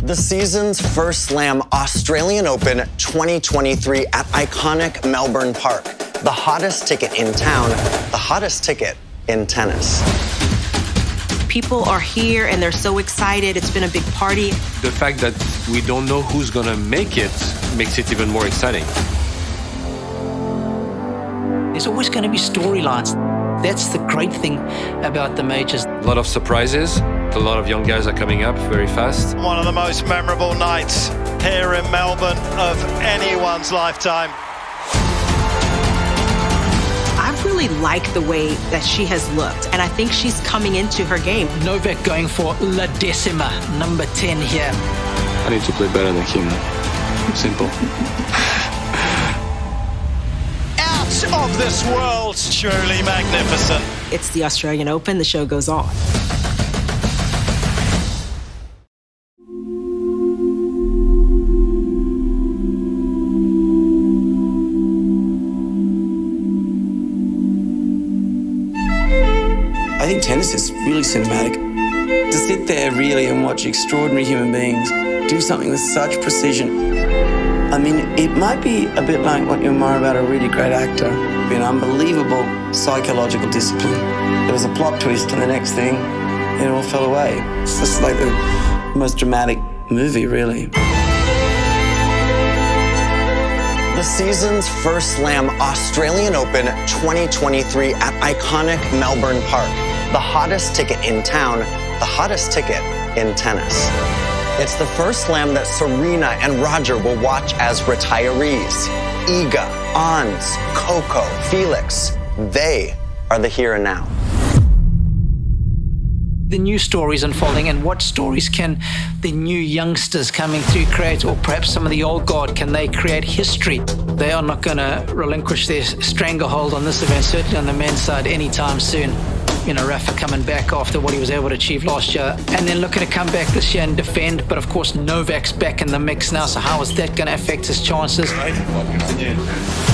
The season's first slam, Australian Open 2023 at iconic Melbourne Park. The hottest ticket in town, the hottest ticket in tennis. People are here and they're so excited. It's been a big party. The fact that we don't know who's gonna make it makes it even more exciting. There's always going to be storylines. That's the great thing about the majors. A lot of surprises. A lot of young guys are coming up very fast. One of the most memorable nights here in Melbourne of anyone's lifetime. I really like the way that she has looked, and I think she's coming into her game. Novak going for La Decima, number 10 here. I need to play better than him. Simple. Of this world, truly magnificent. It's the Australian Open. The show goes on. I think tennis is really cinematic. To sit there really and watch extraordinary human beings do something with such precision. I mean, it might be a bit like what you admire about a really great actor. An unbelievable psychological discipline. There was a plot twist and the next thing, it all fell away. It's just like the most dramatic movie, really. The season's first slam, Australian Open 2023 at iconic Melbourne Park. The hottest ticket in town, the hottest ticket in tennis. It's the first slam that Serena and Roger will watch as retirees. Iga, Ons, Coco, Felix, they are the here and now. The new stories unfolding, and what stories can the new youngsters coming through create, or perhaps some of the old guard, can they create history? They are not going to relinquish their stranglehold on this event, certainly on the men's side, anytime soon. You know, Rafa coming back after what he was able to achieve last year, and then looking to come back this year and defend. But of course, Novak's back in the mix now, so how is that going to affect his chances?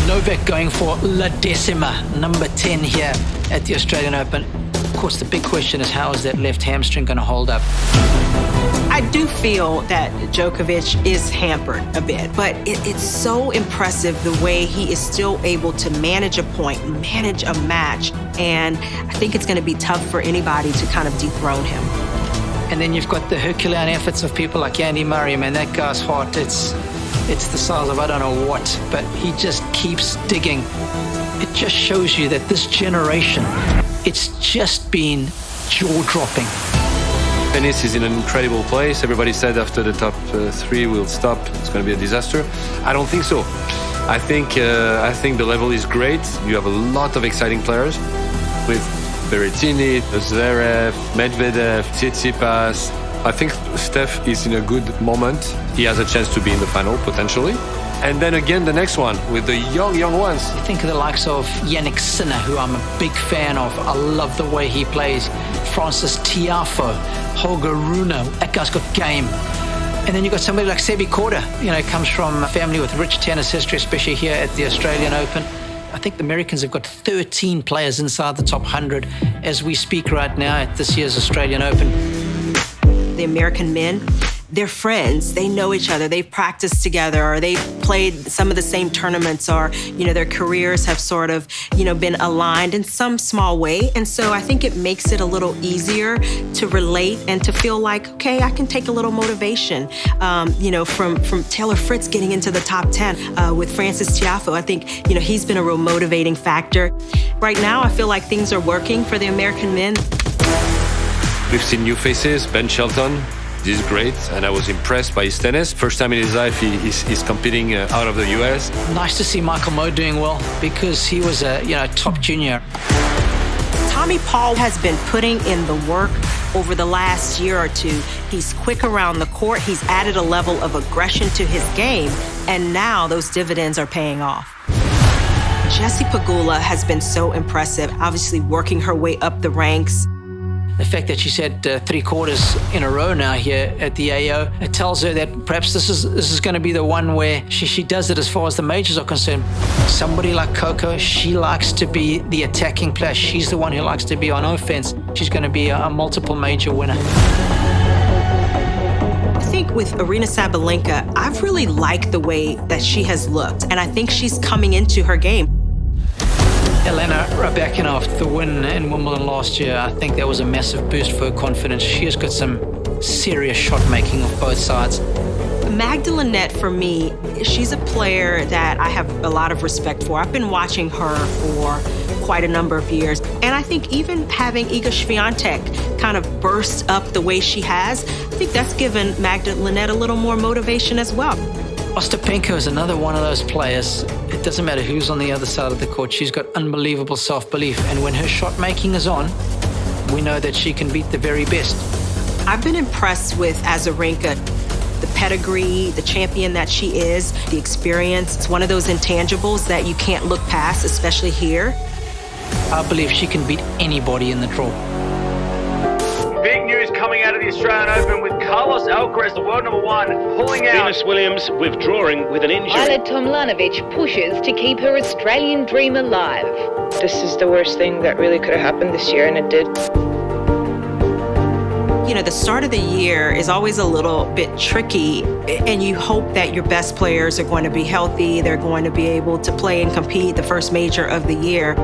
Novak going for La Decima, number 10 here at the Australian Open. Of course, the big question is, how is that left hamstring going to hold up? I do feel that Djokovic is hampered a bit, but it's so impressive the way he is still able to manage a point, manage a match, and I think it's going to be tough for anybody to kind of dethrone him. And then you've got the Herculean efforts of people like Andy Murray. Man, that guy's heart, it's the size of I don't know what, but he just keeps digging. It just shows you that this generation, it's just been jaw-dropping. Tennis is in an incredible place. Everybody said after the top three will stop, it's going to be a disaster. I don't think so. I think the level is great. You have a lot of exciting players with Berrettini, Zverev, Medvedev, Tsitsipas. I think Steph is in a good moment. He has a chance to be in the final, potentially. And then again, the next one with the young ones. You think of the likes of Yannick Sinner, who I'm a big fan of. I love the way he plays. Francis Tiafoe, Holger Rune. That guy's got game. And then you've got somebody like Sebi Korda, comes from a family with rich tennis history, especially here at the Australian Open. I think the Americans have got 13 players inside the top 100 as we speak right now at this year's Australian Open. The American men, they're friends. They know each other. They've practiced together, or they've played some of the same tournaments, or, their careers have sort of, been aligned in some small way. And so I think it makes it a little easier to relate and to feel like, okay, I can take a little motivation, from Taylor Fritz getting into the top 10 with Francis Tiafoe. I think, he's been a real motivating factor. Right now, I feel like things are working for the American men. We've seen new faces. Ben Shelton, he's great, and I was impressed by his tennis. First time in his life he's competing out of the US. Nice to see Michael Mmoh doing well, because he was a top junior. Tommy Paul has been putting in the work over the last year or two. He's quick around the court. He's added a level of aggression to his game, and now those dividends are paying off. Jessie Pegula has been so impressive, obviously working her way up the ranks. The fact that she's had 3 quarters in a row now here at the AO, it tells her that perhaps this is going to be the one where she does it as far as the majors are concerned. Somebody like Coco, she likes to be the attacking player. She's the one who likes to be on offense. She's going to be a multiple major winner. I think With Aryna Sabalenka, I've really liked the way that she has looked, and I think she's coming into her game. Elena Rybakina, the win in Wimbledon last year, I think that was a massive boost for her confidence. She has got some serious shot making on both sides. Magdalene, for me, she's a player that I have a lot of respect for. I've been watching her for quite a number of years. And I think even having Iga Swiatek kind of burst up the way she has, I think that's given Magdalene a little more motivation as well. Ostapenko is another one of those players. It doesn't matter who's on the other side of the court. She's got unbelievable self-belief. And when her shot making is on, we know that she can beat the very best. I've been impressed with Azarenka. The pedigree, the champion that she is, the experience. It's one of those intangibles that you can't look past, especially here. I believe she can beat anybody in the draw. Big news coming out of the Australian Open with Carlos Alcaraz, the world number one, pulling out. Venus Williams withdrawing with an injury. Ajla Tomljanovic pushes to keep her Australian dream alive. This is the worst thing that really could have happened this year, and it did. You know, the start of the year is always a little bit tricky, and you hope that your best players are going to be healthy, they're going to be able to play and compete the first major of the year.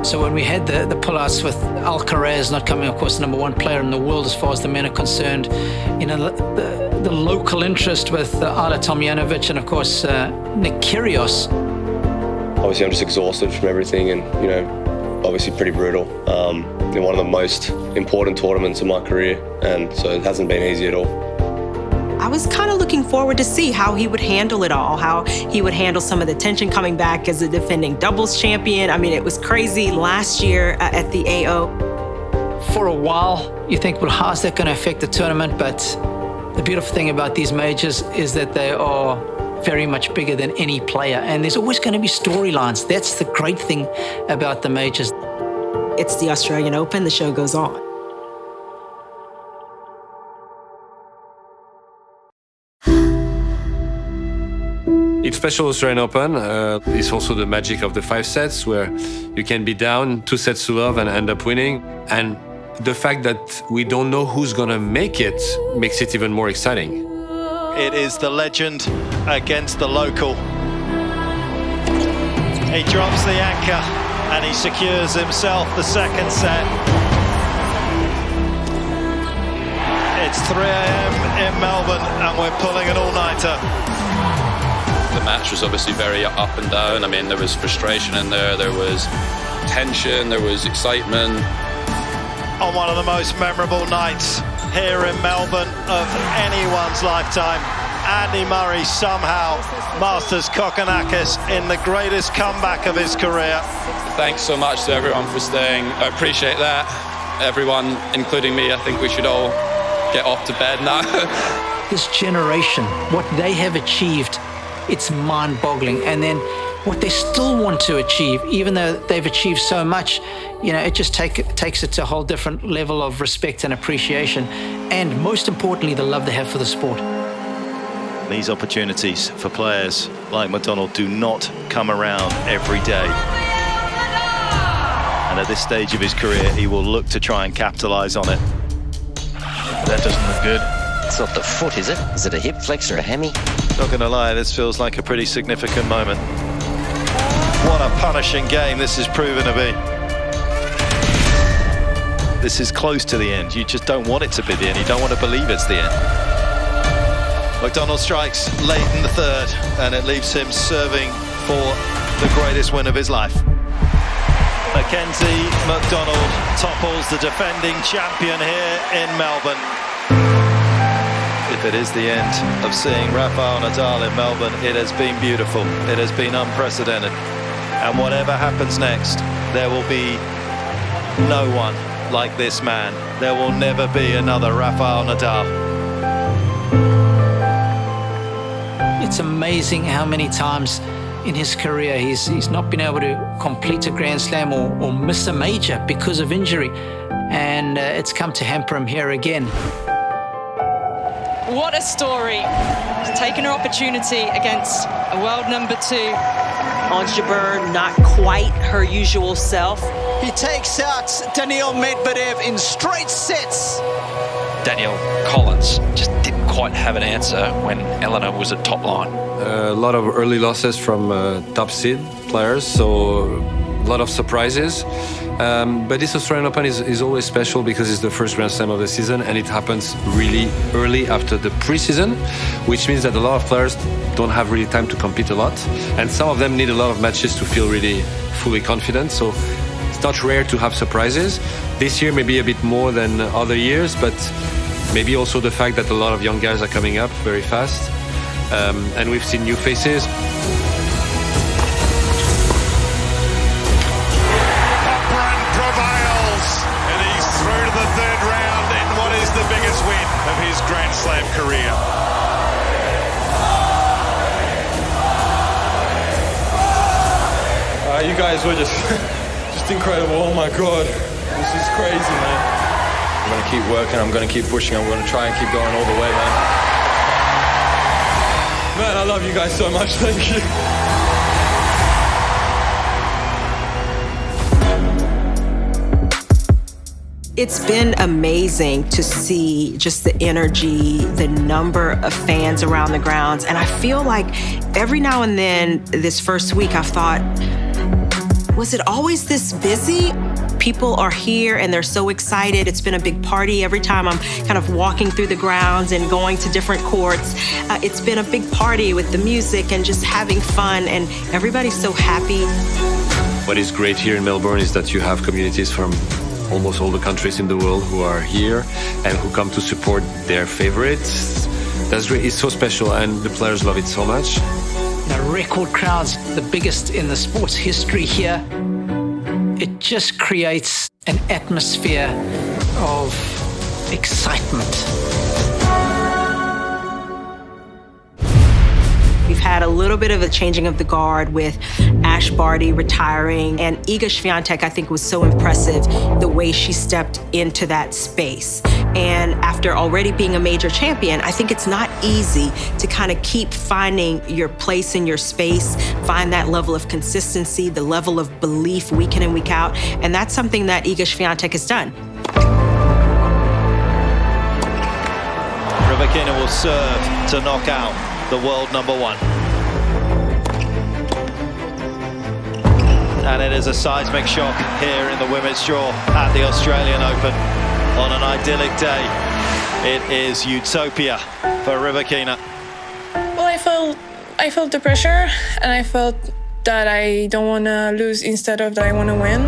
So when we had the pullouts with Alcaraz not coming, of course, the number one player in the world as far as the men are concerned, you know, the local interest with Ajla Tomljanovic and, of course, Nick Kyrgios. Obviously, I'm just exhausted from everything and, you know, obviously pretty brutal. In one of the most important tournaments of my career, and so it hasn't been easy at all. I was kind of looking forward to see how he would handle it all, how he would handle some of the tension coming back as a defending doubles champion. I mean, it was crazy last year at the AO. For a while, you think, well, how's that going to affect the tournament? But the beautiful thing about these majors is that they are very much bigger than any player, and there's always going to be storylines. That's the great thing about the majors. It's the Australian Open, the show goes on. Each special Australian Open is also the magic of the 5 sets, where you can be down 2 sets to love and end up winning. And the fact that we don't know who's going to make it makes it even more exciting. It is the legend against the local. He drops the anchor and he secures himself the second set. It's 3 a.m. in Melbourne and we're pulling an all-nighter. The match was obviously very up and down. I mean, there was frustration in there, there was tension, there was excitement. On one of the most memorable nights here in Melbourne of anyone's lifetime, Andy Murray somehow masters Kokkinakis in the greatest comeback of his career. Thanks so much to everyone for staying. I appreciate that. Everyone, including me, I think we should all get off to bed now. This generation, what they have achieved, it's mind-boggling. And then what they still want to achieve, even though they've achieved so much, you know, it just takes it to a whole different level of respect and appreciation. And most importantly, the love they have for the sport. These opportunities for players like McDonald do not come around every day. And at this stage of his career, he will look to try and capitalise on it. That doesn't look good. It's not the foot, is it? Is it a hip flex or a hammy? Not going to lie, this feels like a pretty significant moment. What a punishing game this has proven to be. This is close to the end. You just don't want it to be the end. You don't want to believe it's the end. McDonald strikes late in the third, and it leaves him serving for the greatest win of his life. Mackenzie McDonald topples the defending champion here in Melbourne. If it is the end of seeing Rafael Nadal in Melbourne, it has been beautiful. It has been unprecedented. And whatever happens next, there will be no one like this man. There will never be another Rafael Nadal. It's amazing how many times in his career he's not been able to complete a Grand Slam or miss a major because of injury. And it's come to hamper him here again. What a story. She's taken her opportunity against a world number 2. Ons Jabeur, not quite her usual self. He takes out Daniil Medvedev in straight sets. Daniel Collins just didn't quite quite have an answer when Eleanor was at top line. A lot of early losses from top seed players, so a lot of surprises. But this Australian Open is always special because it's the first Grand Slam of the season, and it happens really early after the pre-season, which means that a lot of players don't have really time to compete a lot, and some of them need a lot of matches to feel really fully confident. So it's not rare to have surprises. This year maybe a bit more than other years, but maybe also the fact that a lot of young guys are coming up very fast, and we've seen new faces. The biggest win of his Grand Slam career. You guys were just incredible. Oh my God, this is crazy, man. I'm gonna keep working. I'm gonna keep pushing. I'm gonna try and keep going all the way, man. Man, I love you guys so much. Thank you. It's been amazing to see just the energy, the number of fans around the grounds. And I feel like every now and then this first week, I've thought, was it always this busy? People are here and they're so excited. It's been a big party every time I'm kind of walking through the grounds and going to different courts. It's been a big party with the music and just having fun, and everybody's so happy. What is great here in Melbourne is that you have communities from almost all the countries in the world who are here and who come to support their favorites. That's great. It's so special, and the players love it so much. Record crowds, the biggest in the sport's history here. It just creates an atmosphere of excitement. We've had a little bit of a changing of the guard with Ash Barty retiring, and Iga Swiatek, I think, was so impressive the way she stepped into that space. And after already being a major champion, I think it's not easy to kind of keep finding your place in your space, find that level of consistency, the level of belief week in and week out, and that's something that Iga Swiatek has done. Rybakina will serve to knock out the world #1. And it is a seismic shock here in the women's draw at the Australian Open on an idyllic day. It is utopia for Rybakina. Well, I felt the pressure, and I felt that I don't want to lose instead of that I want to win.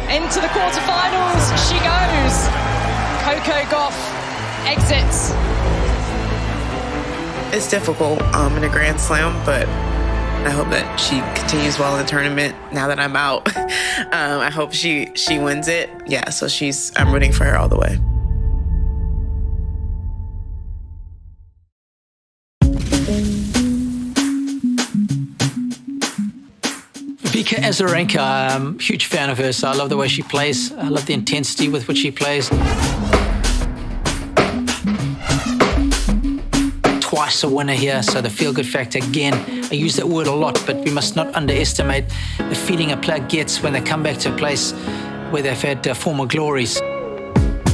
Into the quarterfinals she goes. Coco Gauff exits. It's difficult in a Grand Slam, but I hope that she continues well in the tournament now that I'm out. I hope she wins it. Yeah, so I'm rooting for her all the way. Vika Azarenka, I'm a huge fan of hers. I love the way she plays. I love the intensity with which she plays. Twice a winner here, so the feel-good factor again. I use that word a lot, but we must not underestimate the feeling a player gets when they come back to a place where they've had former glories.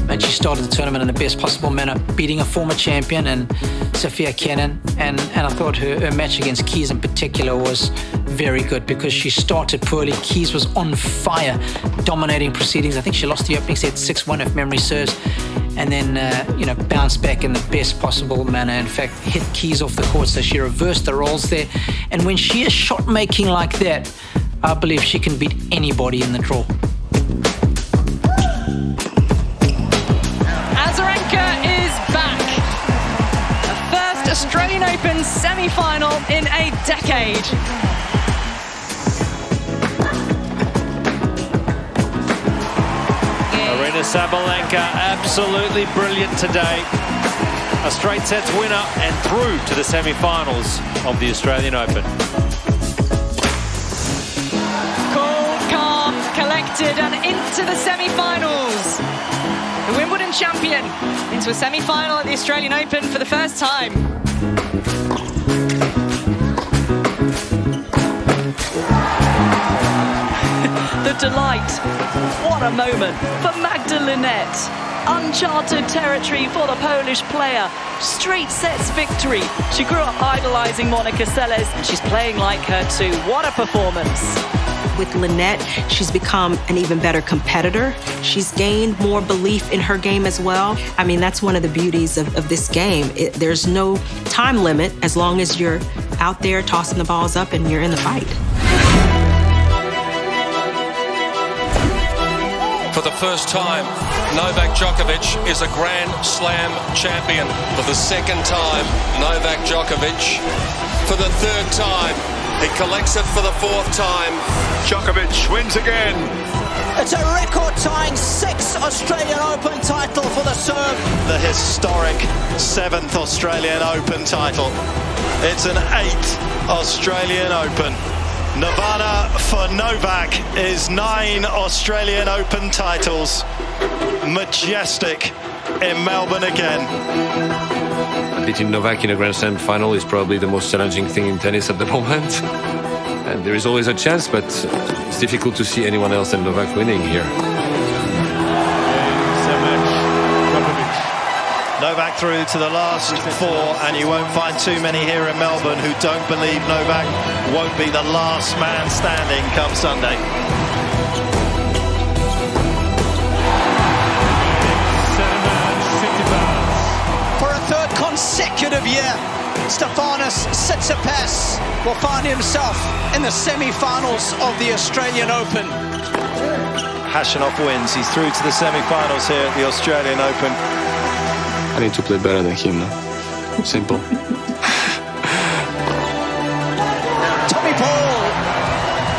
And she started the tournament in the best possible manner, beating a former champion and Sophia Kenin. And I thought her match against Keys in particular was very good because she started poorly. Keys was on fire, dominating proceedings. I think she lost the opening set 6-1 if memory serves. And then, bounced back in the best possible manner. In fact, hit Keys off the court, so she reversed the roles there. And when she is shot-making like that, I believe she can beat anybody in the draw. Azarenka is back. The first Australian Open semi-final in a decade. Aryna Sabalenka, absolutely brilliant today. A straight sets winner and through to the semi-finals of the Australian Open. Cool, calm, collected, and into the semi-finals. The Wimbledon champion into a semi-final at the Australian Open for the first time. The delight. What a moment for Magda Linette. Uncharted territory for the Polish player. Straight sets victory. She grew up idolising Monica Seles, and she's playing like her too. What a performance. With Lynette, she's become an even better competitor. She's gained more belief in her game as well. I mean, that's one of the beauties of this game. There's no time limit as long as you're out there tossing the balls up and you're in the fight. For the first time, Novak Djokovic is a Grand Slam champion. For the second time, Novak Djokovic. For the third time, he collects it for the fourth time. Djokovic wins again. It's a record-tying 6th Australian Open title for the Serb. The historic 7th Australian Open title. It's an 8th Australian Open. Nirvana for Novak is 9 Australian Open titles. Majestic in Melbourne again. Beating Novak in a Grand Slam final is probably the most challenging thing in tennis at the moment. And there is always a chance, but it's difficult to see anyone else than Novak winning here. Novak through to the last 4, and you won't find too many here in Melbourne who don't believe Novak won't be the last man standing come Sunday. For a third consecutive year, Stefanos Tsitsipas will find himself in the semi-finals of the Australian Open. Hashanov wins. He's through to the semi-finals here at the Australian Open. I need to play better than him now. Simple. Tommy Paul,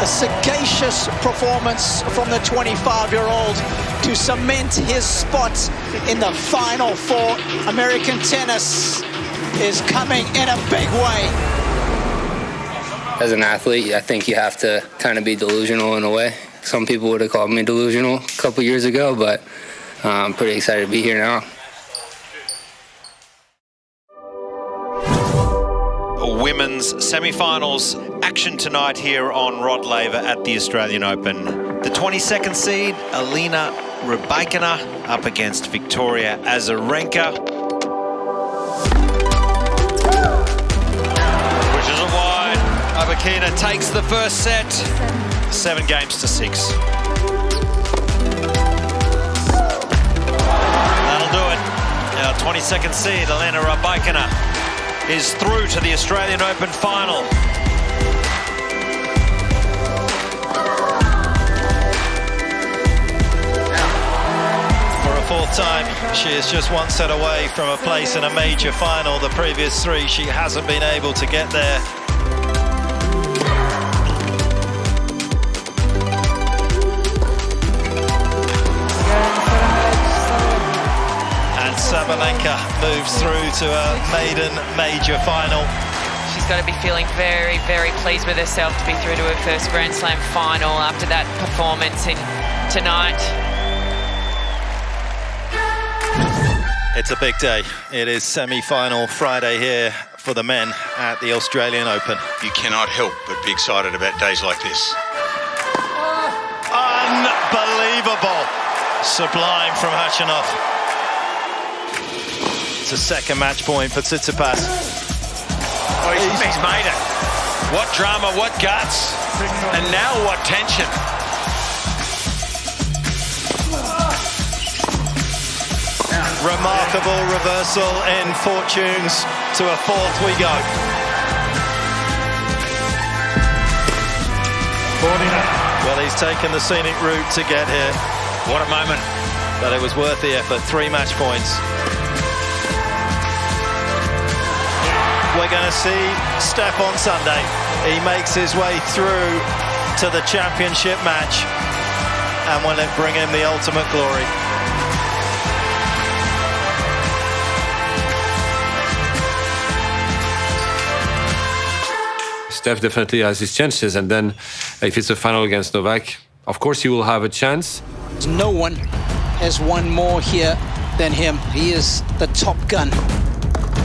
a sagacious performance from the 25-year-old to cement his spot in the final for American tennis is coming in a big way. As an athlete, I think you have to kind of be delusional in a way. Some people would have called me delusional a couple years ago, but I'm pretty excited to be here now. Women's semi-finals action tonight here on Rod Laver at the Australian Open. The 22nd seed, Alina Rybakina, up against Victoria Azarenka. Pushes it wide. Rybakina takes the first set. 7 games to 6. That'll do it. Now 22nd seed, Alina Rybakina, is through to the Australian Open final. For a 4th time, she is just 1 set away from a place in a major final. The previous 3, she hasn't been able to get there. Sabalenka moves through to a maiden major final. She's got to be feeling very, very pleased with herself to be through to her first Grand Slam final after that performance tonight. It's a big day. It is semi-final Friday here for the men at the Australian Open. You cannot help but be excited about days like this. Unbelievable. Sublime from Hashanov. It's a second match point for Tsitsipas. Oh, he's made it. What drama, what guts, and now what tension. Remarkable reversal in fortunes. To a 4th we go. Well, he's taken the scenic route to get here. What a moment. But it was worth the effort. 3 match points. We're going to see Steph on Sunday. He makes his way through to the championship match. And will it bring him the ultimate glory? Steph definitely has his chances, and then if it's a final against Novak, of course he will have a chance. No one has won more here than him. He is the top gun.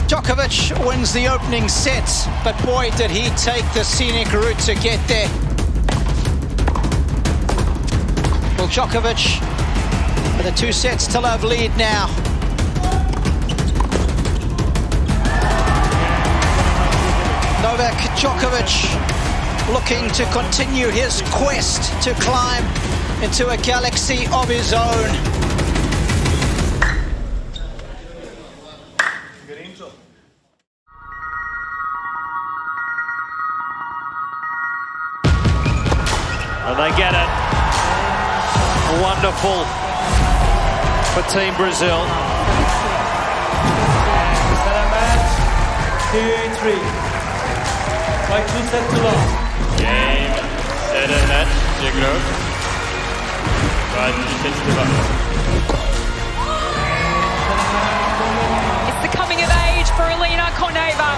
Djokovic wins the opening set, but boy, did he take the scenic route to get there. Will Djokovic with a 2 sets to love lead now. Novak Djokovic looking to continue his quest to climb into a galaxy of his own. And they get it. Wonderful for Team Brazil. 2-3. By 2 sets to love. Game, set and match, Jiglo. By 2 sets to love. It's the coming of age for Elena Koneva.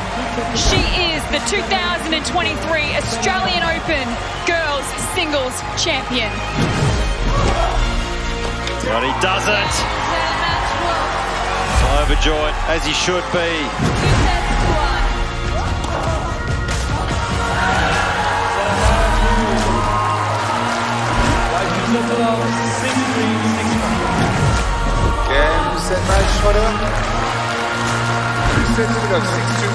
She is the 2023 Australian Open Girls Singles Champion. But he does it. Overjoyed, as he should be. Game, set, match, whatever. 2 sets to love, 6-2,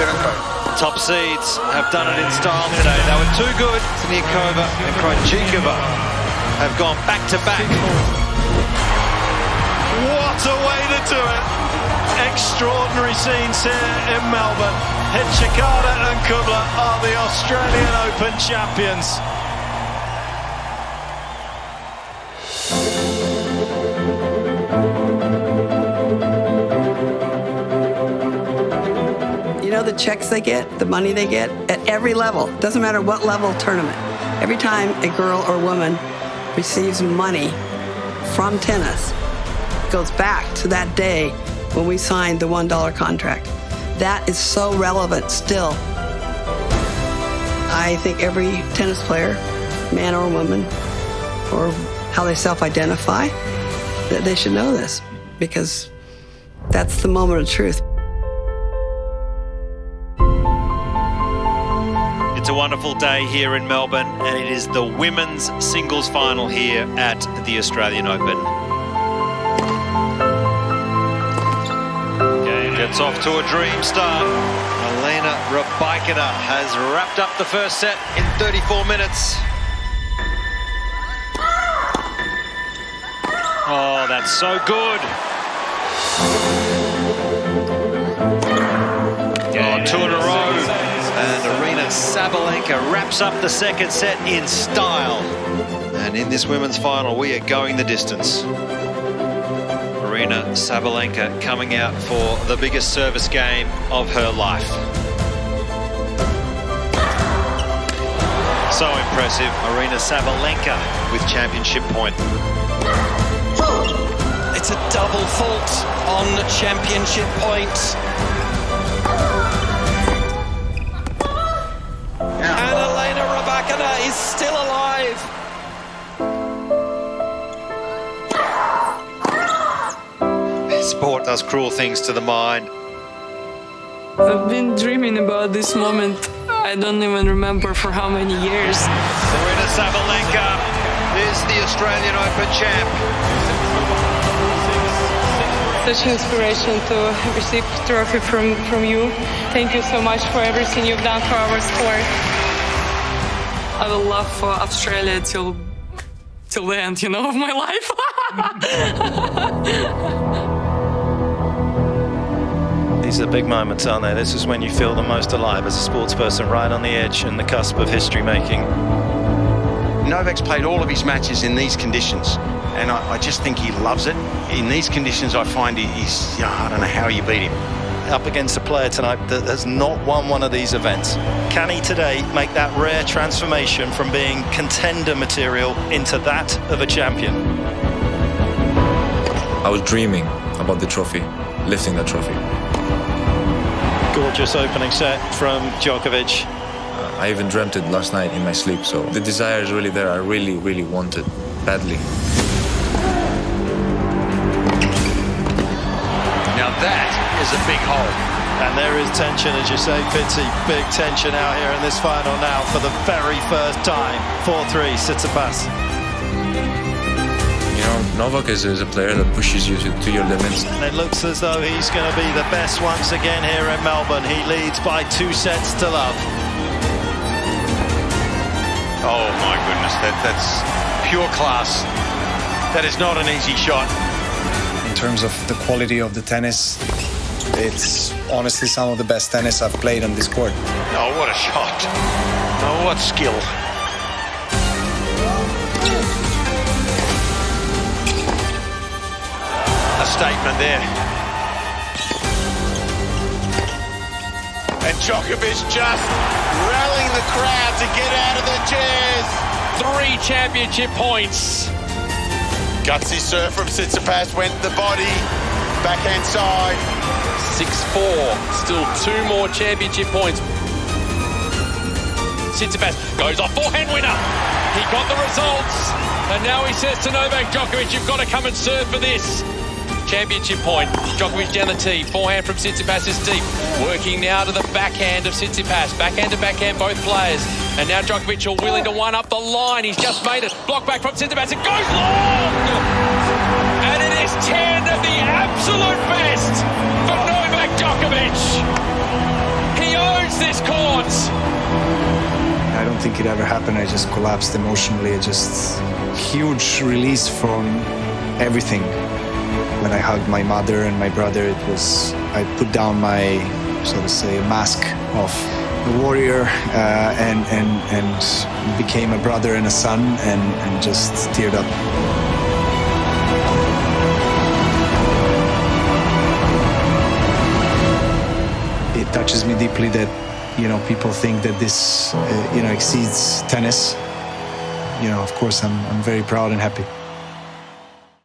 7-5. Top seeds have done it in style today. They were too good. Siniakova and Krejcikova have gone back to back. What a way to do it! Extraordinary scenes here in Melbourne. Hijikata and Kubler are the Australian Open champions. You know the checks they get, the money they get at every level. Doesn't matter what level tournament. Every time a girl or woman receives money from tennis, it goes back to that day when we signed the $1 contract. That is so relevant still. I think every tennis player, man or woman, or how they self-identify, that they should know this, because that's the moment of truth. It's a wonderful day here in Melbourne, and it is the women's singles final here at the Australian Open. Game gets off to a dream start. Elena Rybakina has wrapped up the first set in 34 minutes. Oh, that's so good. Oh, 2 in a row. And Aryna Sabalenka wraps up the second set in style. And in this women's final, we are going the distance. Aryna Sabalenka coming out for the biggest service game of her life. So impressive, Aryna Sabalenka with championship point. It's a double fault on the championship point. And Elena Rybakina is still alive. Sport does cruel things to the mind. I've been dreaming about this moment. I don't even remember for how many years. Aryna Sabalenka is the Australian Open champ. Such an inspiration to receive a trophy from you. Thank you so much for everything you've done for our sport. I will love Australia till the end, of my life. These are big moments, aren't they? This is when you feel the most alive as a sports person, right on the edge and the cusp of history making. Novak's played all of his matches in these conditions, and I just think he loves it. In these conditions, I find he's I don't know how you beat him. Up against a player tonight that has not won one of these events. Can he today make that rare transformation from being contender material into that of a champion? I was dreaming about the trophy, lifting that trophy. Gorgeous opening set from Djokovic. I even dreamt it last night in my sleep, so the desire is really there. I really, really want it badly. Now that is a big hole. And there is tension, as you say, Fitzy. Big tension out here in this final now for the very first time. 4-3, Tsitsipas. Novak is a player that pushes you to your limits. It looks as though he's going to be the best once again here in Melbourne. He leads by 2 sets to love. Oh my goodness, that's pure class. That is not an easy shot. In terms of the quality of the tennis, it's honestly some of the best tennis I've played on this court. Oh, what a shot. Oh, what skill. A statement there. And Djokovic just rallying the crowd to get out of their chairs. 3 championship points. Gutsy serve from Tsitsipas, went the body, backhand side. 6-4, still 2 more championship points. Tsitsipas goes off, forehand winner. He got the results, and now he says to Novak Djokovic, you've got to come and serve for this. Championship point. Djokovic down the tee. Forehand from Tsitsipas is deep. Working now to the backhand of Tsitsipas. Backhand to backhand, both players. And now Djokovic are willing to one up the line. He's just made it. Block back from Tsitsipas. It goes long! And it is 10 of the absolute best for Novak Djokovic. He owns this court. I don't think it ever happened. I just collapsed emotionally. It just huge release from everything. When I hugged my mother and my brother, I put down my, so to say, mask of a warrior and became a brother and a son and just teared up. It touches me deeply that, people think that this, exceeds tennis. Of course, I'm very proud and happy.